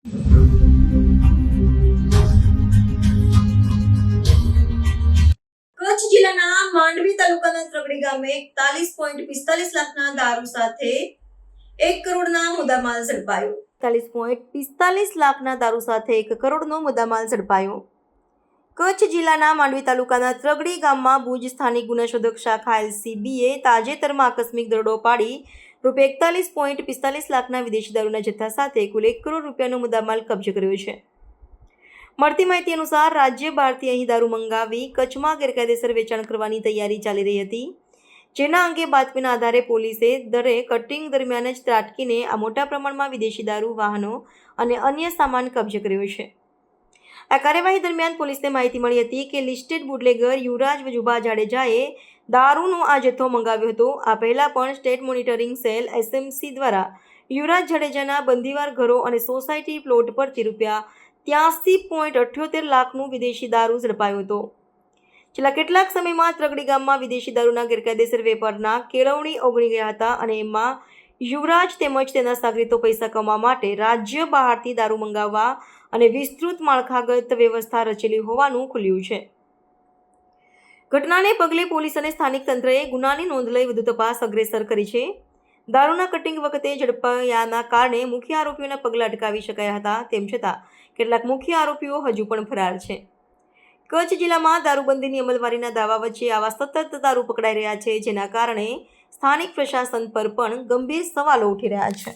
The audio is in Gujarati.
કચ્છ જિલ્લાના માંડવી તાલુકાના ત્રગડી ગામે 41.45 લાખના દારૂ સાથે 1 કરોડના મુદ્દામાલ ઝડપાયો. 41.45 લાખના દારૂ સાથે 1 કરોડનો મુદ્દામાલ ઝડપાયો. કચ્છ જિલ્લાના માંડવી તાલુકાના ત્રગડી ગામમાં ભુજ સ્થાનિક ગુના શોધક શાખા LCBએ તાજેતરમાં આકસ્મિક દરોડો પાડી રૂપિયા 41.45 લાખના વિદેશી દારૂના જથ્થા સાથે કુલ 1 કરોડ રૂપિયાનો મુદ્દામાલ કબજે કર્યો છે. મળતી માહિતી અનુસાર રાજ્ય બહારથી અહીં દારૂ મંગાવી કચ્છમાં ગેરકાયદેસર વેચાણ કરવાની તૈયારી ચાલી રહી હતી, જેના અંગે બાતમીના આધારે પોલીસે દરે કટિંગ દરમિયાન જ ત્રાટકીને આ મોટા પ્રમાણમાં વિદેશી દારૂ, વાહનો અને અન્ય સામાન કબજે કર્યો છે. આ કાર્યવાહી દરમિયાન પોલીસને માહિતી મળી હતી કે લિસ્ટેડ બુટલેગર યુવરાજ વજુભા જાડેજાએ દારૂનો આ જથ્થો મંગાવ્યો હતો. આ પહેલાં પણ સ્ટેટ મોનિટરિંગ સેલ SMC દ્વારા યુવરાજ જાડેજાના બંદીવાર ઘરો અને સોસાયટી પ્લોટ પરથી રૂપિયા 83.78 લાખનું વિદેશી દારૂ ઝડપાયો હતો. છેલ્લા કેટલાક સમયમાં ત્રગડી ગામમાં વિદેશી દારૂના ગેરકાયદેસર વેપારના કેળવણી ઓગળી ગયા હતા અને એમાં યુવરાજ તેમજ તેના સાગરીતો પૈસા કમાવા માટે રાજ્ય બહારથી દારૂ મંગાવવા અને વિસ્તૃત માળખાગત વ્યવસ્થા રચેલી હોવાનું ખુલ્યું છે. ઘટનાને પગલે પોલીસ અને સ્થાનિક તંત્રએ ગુનાની નોંધ લઈ વધુ તપાસ અગ્રેસર કરી છે. દારૂના કટિંગ વખતે ઝડપાયાના કારણે મુખ્ય આરોપીઓના પગલાં અટકાવી શકાયા હતા. તેમ છતાં કેટલાક મુખ્ય આરોપીઓ હજુ પણ ફરાર છે. કચ્છ જિલ્લામાં દારૂબંધીની અમલવારીના દાવા વચ્ચે આવા સતત દારૂ પકડાઈ રહ્યા છે, જેના કારણે સ્થાનિક પ્રશાસન પર પણ ગંભીર સવાલો ઉઠી રહ્યા છે.